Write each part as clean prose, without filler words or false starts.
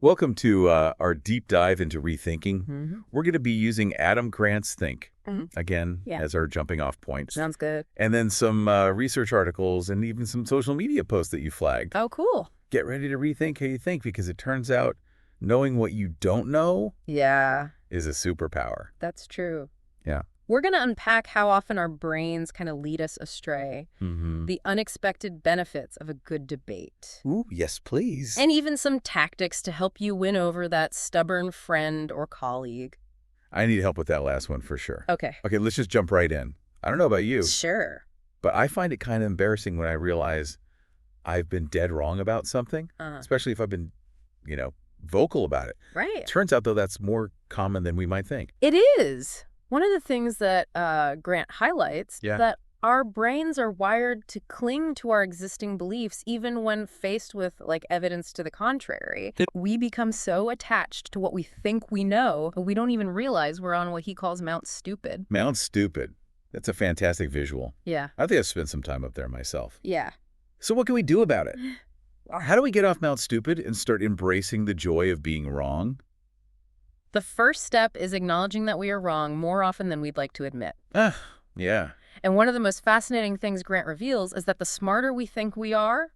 Welcome to our deep dive into rethinking. Hmm. We're going to be using Adam Grant's Think, again, Yeah. as our jumping off point. Sounds good. And then some research articles and even some social media posts that you flagged. Oh, cool. Get ready to rethink how you think, because it turns out knowing what you don't know Yeah, is a superpower. that's true. Yeah. We're going to unpack how often our brains kind of lead us astray, Mm-hmm. the unexpected benefits of a good debate, Ooh, yes, please. and even some tactics to help you win over that stubborn friend or colleague. I need help with that last one for sure. Okay. Okay, let's just jump right in. I don't know about you, Sure. but I find it kind of embarrassing when I realize I've been dead wrong about something, especially if I've been, vocal about it. Right. Turns out, though, that's more common than we might think. It is. One of the things that Grant highlights Yeah. that our brains are wired to cling to our existing beliefs even when faced with evidence to the contrary. We become so attached to what we think we know, but we don't even realize we're on what he calls Mount Stupid. Mount Stupid. That's a fantastic visual. Yeah. I think I've spent some time up there myself. Yeah. So what can we do about it? How do we get off Mount Stupid and start embracing the joy of being wrong? The first step is acknowledging that we are wrong more often than we'd like to admit. Yeah. And one of the most fascinating things Grant reveals is that the smarter we think we are,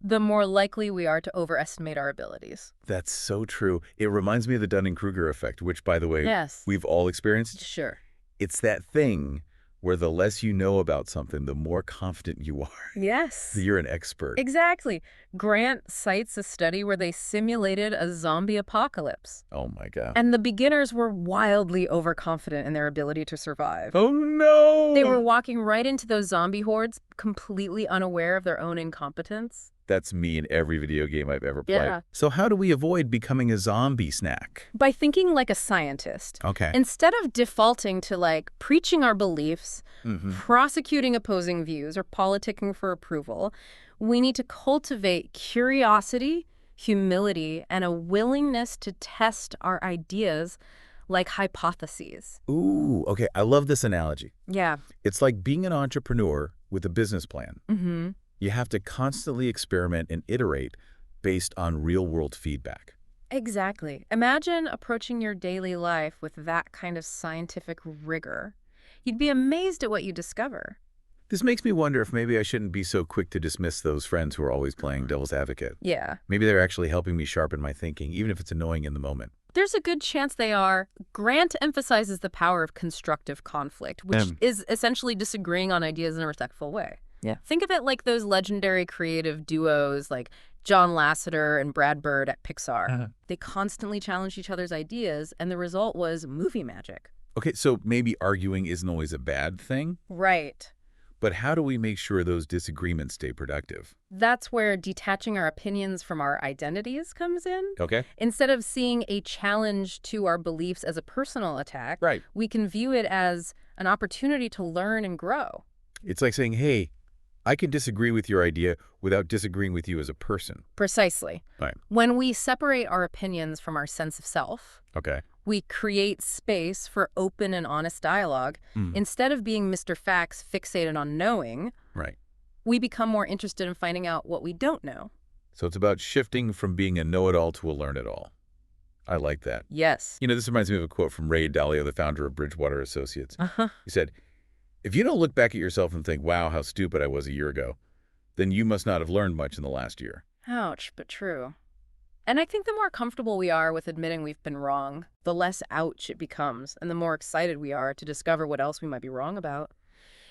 the more likely we are to overestimate our abilities. That's so true. It reminds me of the Dunning-Kruger effect, which, by the way, Yes. we've all experienced. Sure. It's that thing where the less you know about something, the more confident you are. Yes. You're an expert. Exactly. Grant cites a study where they simulated a zombie apocalypse. Oh, my God. And the beginners were wildly overconfident in their ability to survive. Oh, no! They were walking right into those zombie hordes, completely unaware of their own incompetence. That's me in every video game I've ever played. Yeah. So how do we avoid becoming a zombie snack? By thinking like a scientist. Okay. Instead of defaulting to preaching our beliefs, Mm-hmm. prosecuting opposing views, or politicking for approval, we need to cultivate curiosity, humility, and a willingness to test our ideas like hypotheses. Ooh, okay. I love this analogy. Yeah. It's like being an entrepreneur with a business plan. Mm-hmm. You have to constantly experiment and iterate based on real-world feedback. Exactly. Imagine approaching your daily life with that kind of scientific rigor. You'd be amazed at what you discover. This makes me wonder if maybe I shouldn't be so quick to dismiss those friends who are always playing devil's advocate. Yeah. Maybe they're actually helping me sharpen my thinking, even if it's annoying in the moment. There's a good chance they are. Grant emphasizes the power of constructive conflict, which is essentially disagreeing on ideas in a respectful way. Yeah. Think of it like those legendary creative duos like John Lasseter and Brad Bird at Pixar. They constantly challenged each other's ideas, and the result was movie magic. Okay, so maybe arguing isn't always a bad thing, Right. but how do we make sure those disagreements stay productive? That's where detaching our opinions from our identities comes in. Okay. Instead of seeing a challenge to our beliefs as a personal attack, Right. we can view it as an opportunity to learn and grow. It's like saying, hey, I can disagree with your idea without disagreeing with you as a person. Precisely. Right. When we separate our opinions from our sense of self, Okay. we create space for open and honest dialogue. Instead of being Mr. Facts fixated on knowing, Right. we become more interested in finding out what we don't know. So it's about shifting from being a know-it-all to a learn-it-all. I like that. Yes. This reminds me of a quote from Ray Dalio, the founder of Bridgewater Associates. Uh-huh. He said, if you don't look back at yourself and think, wow, how stupid I was a year ago, then you must not have learned much in the last year. Ouch, but true. And I think the more comfortable we are with admitting we've been wrong, the less ouch it becomes, and the more excited we are to discover what else we might be wrong about.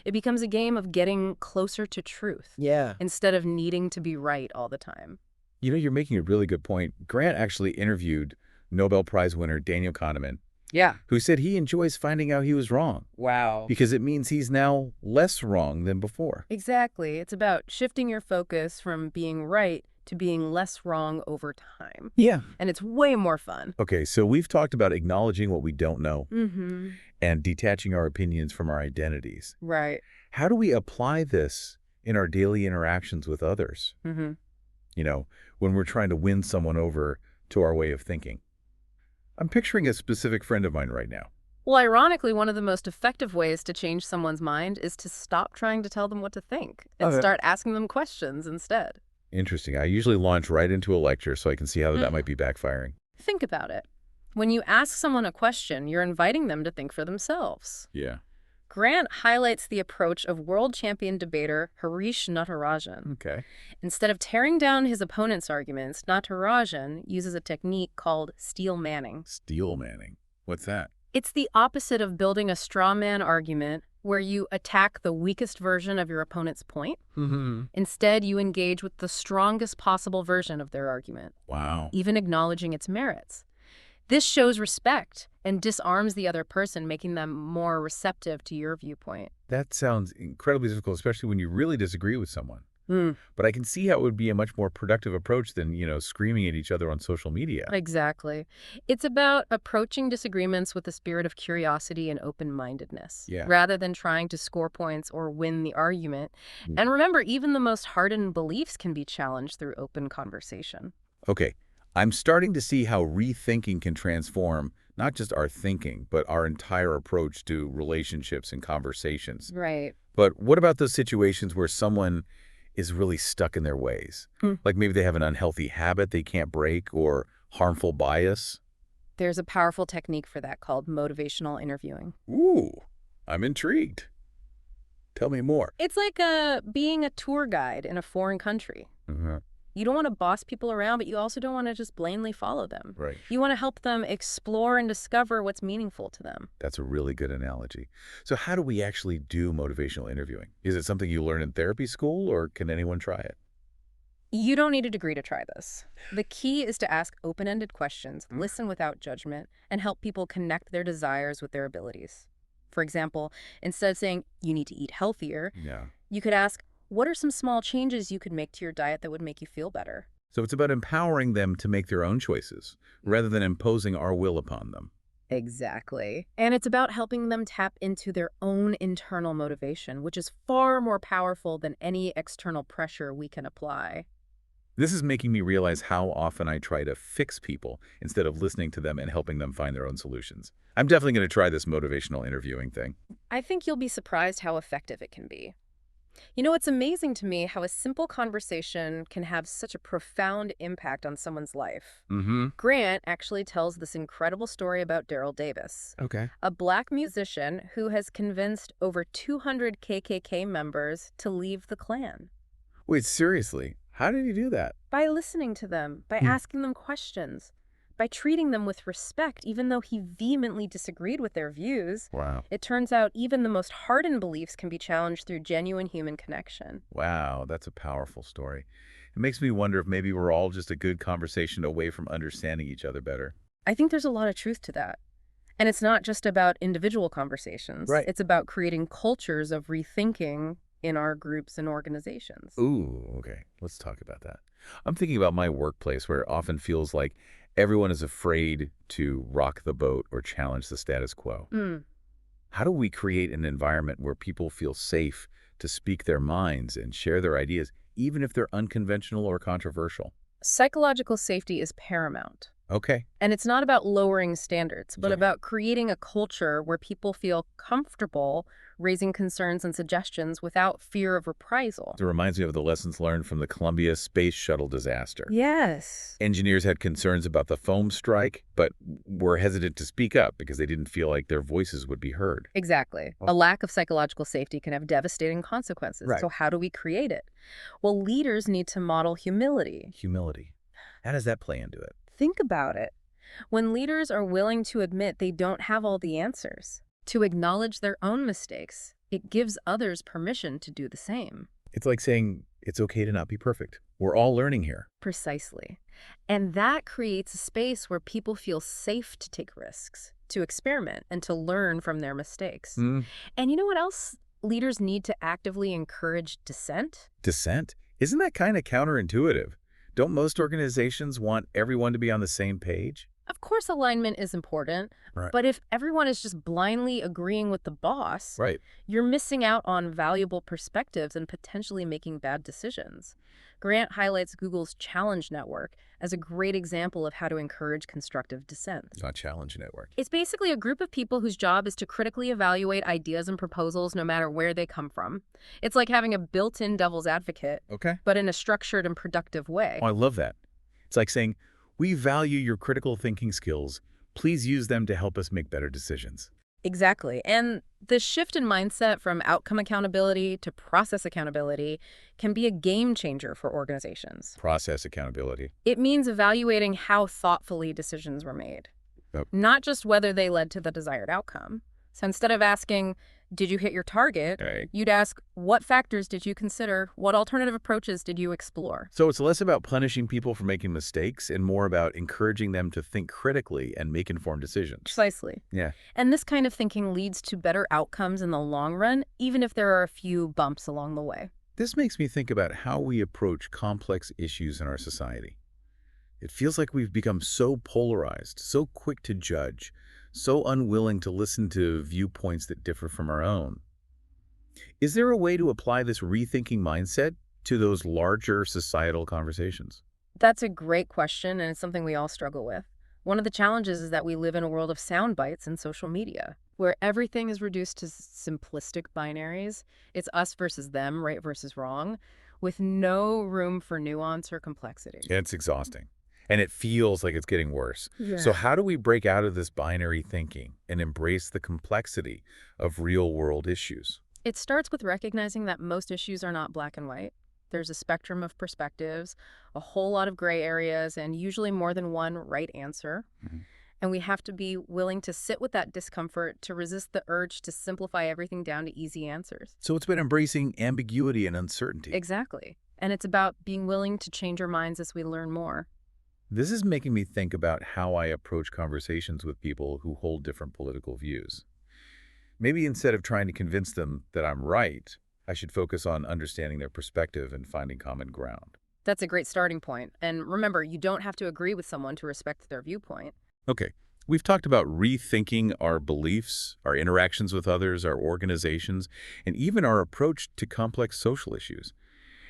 It becomes a game of getting closer to truth. Yeah. Instead of needing to be right all the time. You're making a really good point. Grant actually interviewed Nobel Prize winner Daniel Kahneman, Yeah. who said he enjoys finding out he was wrong Wow. because it means he's now less wrong than before. Exactly. It's about shifting your focus from being right to being less wrong over time. Yeah. And it's way more fun. Okay, so we've talked about acknowledging what we don't know Mm-hmm. and detaching our opinions from our identities. Right. How do we apply this in our daily interactions with others? Mm-hmm. When we're trying to win someone over to our way of thinking. I'm picturing a specific friend of mine right now. Well, ironically, one of the most effective ways to change someone's mind is to stop trying to tell them what to think and Okay. start asking them questions instead. Interesting. I usually launch right into a lecture, so I can see how that might be backfiring. Think about it. When you ask someone a question, you're inviting them to think for themselves. Yeah. Grant highlights the approach of world champion debater Harish Natarajan. Okay. Instead of tearing down his opponent's arguments, Natarajan uses a technique called steel manning. Steel manning. What's that? It's the opposite of building a straw man argument where you attack the weakest version of your opponent's point. Instead, you engage with the strongest possible version of their argument, Wow. even acknowledging its merits. This shows respect and disarms the other person, making them more receptive to your viewpoint. That sounds incredibly difficult, especially when you really disagree with someone. But I can see how it would be a much more productive approach than, screaming at each other on social media. Exactly. It's about approaching disagreements with a spirit of curiosity and open-mindedness, rather than trying to score points or win the argument. And remember, even the most hardened beliefs can be challenged through open conversation. Okay. I'm starting to see how rethinking can transform not just our thinking, but our entire approach to relationships and conversations. Right. But what about those situations where someone is really stuck in their ways? Like maybe they have an unhealthy habit they can't break or harmful bias? There's a powerful technique for that called motivational interviewing. Ooh, I'm intrigued. Tell me more. It's like being a tour guide in a foreign country. You don't want to boss people around, but you also don't want to just blindly follow them. Right. You want to help them explore and discover what's meaningful to them. That's a really good analogy. So how do we actually do motivational interviewing? Is it something you learn in therapy school, or can anyone try it? You don't need a degree to try this. The key is to ask open-ended questions, listen without judgment, and help people connect their desires with their abilities. For example, instead of saying, you need to eat healthier, you could ask, what are some small changes you could make to your diet that would make you feel better? So it's about empowering them to make their own choices, rather than imposing our will upon them. Exactly. And it's about helping them tap into their own internal motivation, which is far more powerful than any external pressure we can apply. This is making me realize how often I try to fix people instead of listening to them and helping them find their own solutions. I'm definitely going to try this motivational interviewing thing. I think you'll be surprised how effective it can be. It's amazing to me how a simple conversation can have such a profound impact on someone's life. Grant actually tells this incredible story about Daryl Davis, a Black musician who has convinced over 200 KKK members to leave the Klan. Wait, seriously? How did he do that? By listening to them, by asking them questions, by treating them with respect, even though he vehemently disagreed with their views. Wow. It turns out even the most hardened beliefs can be challenged through genuine human connection. Wow, that's a powerful story. It makes me wonder if maybe we're all just a good conversation away from understanding each other better. I think there's a lot of truth to that. And it's not just about individual conversations. Right. It's about creating cultures of rethinking in our groups and organizations. Ooh, okay. Let's talk about that. I'm thinking about my workplace, where it often feels like everyone is afraid to rock the boat or challenge the status quo. How do we create an environment where people feel safe to speak their minds and share their ideas, even if they're unconventional or controversial? Psychological safety is paramount. Okay. And it's not about lowering standards, but about creating a culture where people feel comfortable raising concerns and suggestions without fear of reprisal. It reminds me of the lessons learned from the Columbia Space Shuttle disaster. Yes. Engineers had concerns about the foam strike, but were hesitant to speak up because they didn't feel like their voices would be heard. Exactly. A lack of psychological safety can have devastating consequences. Right. So how do we create it? Well, leaders need to model humility. Humility. How does that play into it? Think about it. When leaders are willing to admit they don't have all the answers, to acknowledge their own mistakes, it gives others permission to do the same. It's like saying it's okay to not be perfect. We're all learning here. Precisely. And that creates a space where people feel safe to take risks, to experiment, and to learn from their mistakes. And you know what else? Leaders need to actively encourage dissent. Dissent? Isn't that kind of counterintuitive? Don't most organizations want everyone to be on the same page? Of course, alignment is important, Right. but if everyone is just blindly agreeing with the boss, Right. you're missing out on valuable perspectives and potentially making bad decisions. Grant highlights Google's challenge network as a great example of how to encourage constructive dissent. Not challenge network. It's basically a group of people whose job is to critically evaluate ideas and proposals no matter where they come from. It's like having a built-in devil's advocate, Okay. but in a structured and productive way. Oh, I love that. It's like saying, we value your critical thinking skills. Please use them to help us make better decisions. Exactly. And the shift in mindset from outcome accountability to process accountability can be a game changer for organizations. Process accountability. It means evaluating how thoughtfully decisions were made, Yep. not just whether they led to the desired outcome. So instead of asking, did you hit your target? Right. You'd ask, what factors did you consider? What alternative approaches did you explore? So it's less about punishing people for making mistakes and more about encouraging them to think critically and make informed decisions. Precisely. Yeah. And this kind of thinking leads to better outcomes in the long run, even if there are a few bumps along the way. This makes me think about how we approach complex issues in our society. It feels like we've become so polarized, so quick to judge, so unwilling to listen to viewpoints that differ from our own. Is there a way to apply this rethinking mindset to those larger societal conversations? That's a great question, and it's something we all struggle with. One of the challenges is that we live in a world of sound bites and social media, where everything is reduced to simplistic binaries. It's us versus them, right versus wrong, with no room for nuance or complexity. It's exhausting. And it feels like it's getting worse. Yeah. So how do we break out of this binary thinking and embrace the complexity of real-world issues? It starts with recognizing that most issues are not black and white. There's a spectrum of perspectives, a whole lot of gray areas, and usually more than one right answer. Mhm. And we have to be willing to sit with that discomfort, to resist the urge to simplify everything down to easy answers. So it's been embracing ambiguity and uncertainty. Exactly. And it's about being willing to change our minds as we learn more. This is making me think about how I approach conversations with people who hold different political views. Maybe instead of trying to convince them that I'm right, I should focus on understanding their perspective and finding common ground. That's a great starting point. And remember, you don't have to agree with someone to respect their viewpoint. Okay, we've talked about rethinking our beliefs, our interactions with others, our organizations, and even our approach to complex social issues.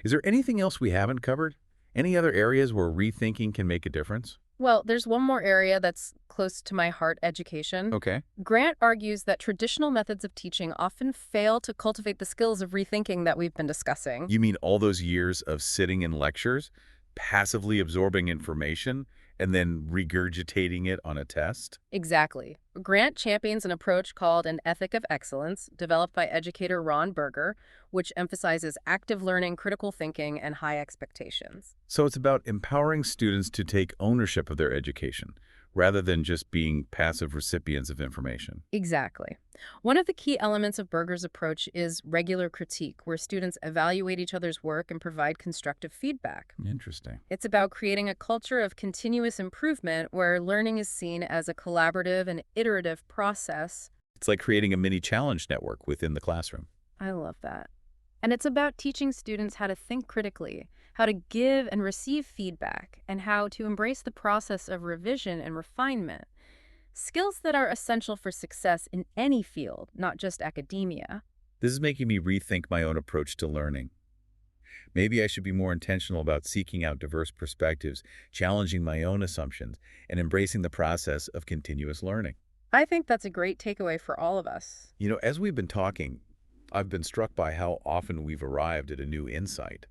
Is there anything else we haven't covered? Any other areas where rethinking can make a difference? Well, there's one more area that's close to my heart, education. Okay. Grant argues that traditional methods of teaching often fail to cultivate the skills of rethinking that we've been discussing. You mean all those years of sitting in lectures, passively absorbing information, and then regurgitating it on a test? Exactly. Grant champions an approach called an ethic of excellence, developed by educator Ron Berger, which emphasizes active learning, critical thinking, and high expectations. So it's about empowering students to take ownership of their education, rather than just being passive recipients of information. Exactly. One of the key elements of Berger's approach is regular critique, where students evaluate each other's work and provide constructive feedback. Interesting. It's about creating a culture of continuous improvement where learning is seen as a collaborative and iterative process. It's like creating a mini challenge network within the classroom. I love that. And it's about teaching students how to think critically, how to give and receive feedback, and how to embrace the process of revision and refinement. Skills that are essential for success in any field, not just academia. This is making me rethink my own approach to learning. Maybe I should be more intentional about seeking out diverse perspectives, challenging my own assumptions, and embracing the process of continuous learning. I think that's a great takeaway for all of us. You know, as we've been talking, I've been struck by how often we've arrived at a new insight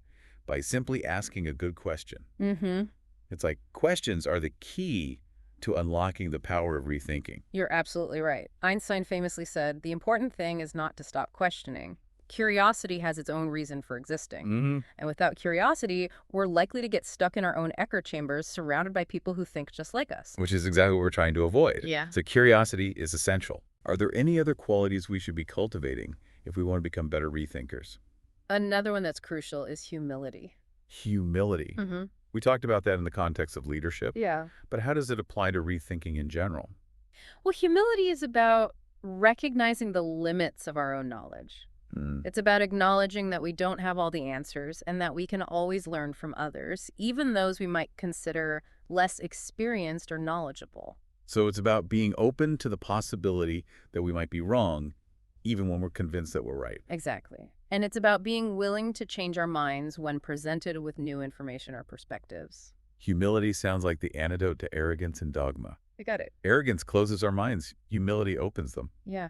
by simply asking a good question. Mm-hmm. It's like questions are the key to unlocking the power of rethinking. You're absolutely right. Einstein famously said, the important thing is not to stop questioning. Curiosity has its own reason for existing. And without curiosity, we're likely to get stuck in our own echo chambers surrounded by people who think just like us. Which is exactly what we're trying to avoid. Yeah. So curiosity is essential. Are there any other qualities we should be cultivating if we want to become better rethinkers? Another one that's crucial is humility. Humility. Mm-hmm. We talked about that in the context of leadership, Yeah. but how does it apply to rethinking in general? Well, humility is about recognizing the limits of our own knowledge. Hmm. It's about acknowledging that we don't have all the answers and that we can always learn from others, even those we might consider less experienced or knowledgeable. So it's about being open to the possibility that we might be wrong, even when we're convinced that we're right. Exactly. And it's about being willing to change our minds when presented with new information or perspectives. Humility sounds like the antidote to arrogance and dogma. You got it. Arrogance closes our minds. Humility opens them. Yeah.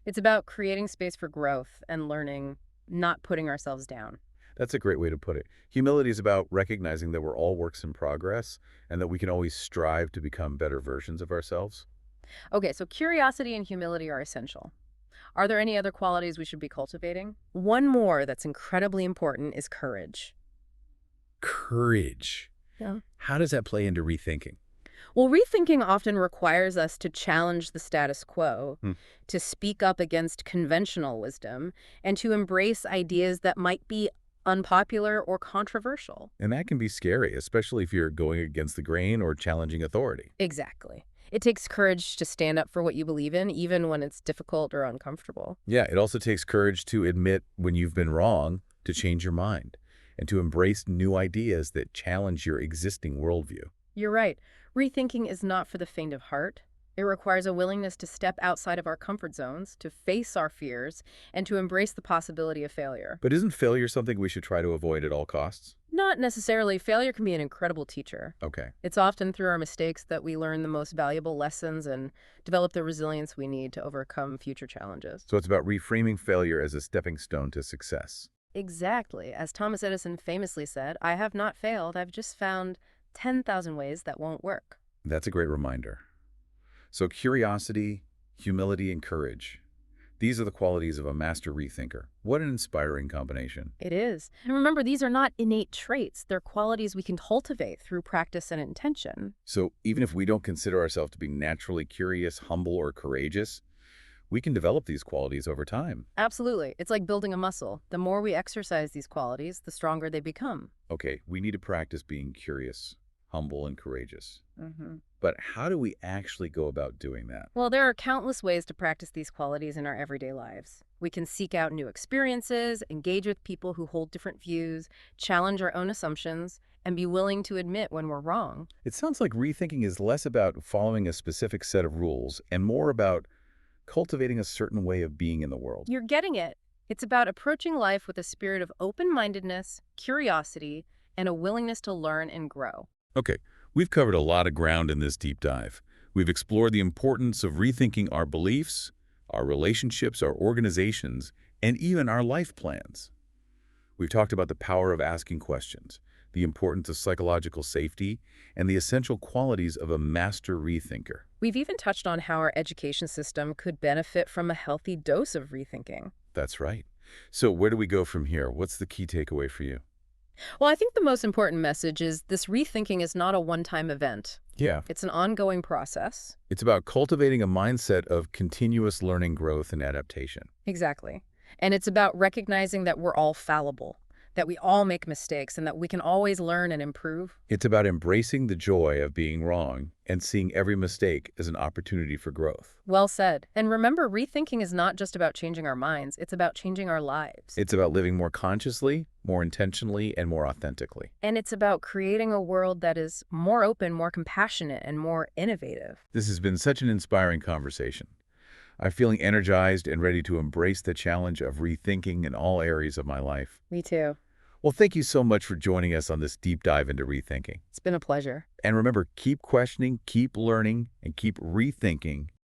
It's about creating space for growth and learning, not putting ourselves down. That's a great way to put it. Humility is about recognizing that we're all works in progress and that we can always strive to become better versions of ourselves. Okay, so curiosity and humility are essential. Are there any other qualities we should be cultivating? One more that's incredibly important is courage. Courage. Yeah. How does that play into rethinking? Well, rethinking often requires us to challenge the status quo, Hmm. to speak up against conventional wisdom, and to embrace ideas that might be unpopular or controversial. And that can be scary, especially if you're going against the grain or challenging authority. Exactly. It takes courage to stand up for what you believe in, even when it's difficult or uncomfortable. Yeah, it also takes courage to admit when you've been wrong, to change your mind, and to embrace new ideas that challenge your existing worldview. You're right. Rethinking is not for the faint of heart. It requires a willingness to step outside of our comfort zones, to face our fears, and to embrace the possibility of failure. But isn't failure something we should try to avoid at all costs? Not necessarily. Failure can be an incredible teacher. Okay. It's often through our mistakes that we learn the most valuable lessons and develop the resilience we need to overcome future challenges. So it's about reframing failure as a stepping stone to success. Exactly. As Thomas Edison famously said, I have not failed. I've just found 10,000 ways that won't work. That's a great reminder. So curiosity, humility, and courage. These are the qualities of a master rethinker. What an inspiring combination. It is. And remember, these are not innate traits. They're qualities we can cultivate through practice and intention. So even if we don't consider ourselves to be naturally curious, humble, or courageous, we can develop these qualities over time. Absolutely. It's like building a muscle. The more we exercise these qualities, the stronger they become. Okay, we need to practice being curious, humble, and courageous. Mm-hmm. But how do we actually go about doing that? Well, there are countless ways to practice these qualities in our everyday lives. We can seek out new experiences, engage with people who hold different views, challenge our own assumptions, and be willing to admit when we're wrong. It sounds like rethinking is less about following a specific set of rules and more about cultivating a certain way of being in the world. You're getting it. It's about approaching life with a spirit of open-mindedness, curiosity, and a willingness to learn and grow. Okay, we've covered a lot of ground in this deep dive. We've explored the importance of rethinking our beliefs, our relationships, our organizations, and even our life plans. We've talked about the power of asking questions, the importance of psychological safety, and the essential qualities of a master rethinker. We've even touched on how our education system could benefit from a healthy dose of rethinking. That's right. So where do we go from here? What's the key takeaway for you? Well, I think the most important message is this rethinking is not a one-time event. Yeah. It's an ongoing process. It's about cultivating a mindset of continuous learning, growth, and adaptation. Exactly. And it's about recognizing that we're all fallible, that we all make mistakes, and that we can always learn and improve. It's about embracing the joy of being wrong and seeing every mistake as an opportunity for growth. Well said. And remember, rethinking is not just about changing our minds, it's about changing our lives. It's about living more consciously, more intentionally, and more authentically. And it's about creating a world that is more open, more compassionate, and more innovative. This has been such an inspiring conversation. I'm feeling energized and ready to embrace the challenge of rethinking in all areas of my life. Me too. Well, thank you so much for joining us on this deep dive into rethinking. It's been a pleasure. And remember, keep questioning, keep learning, and keep rethinking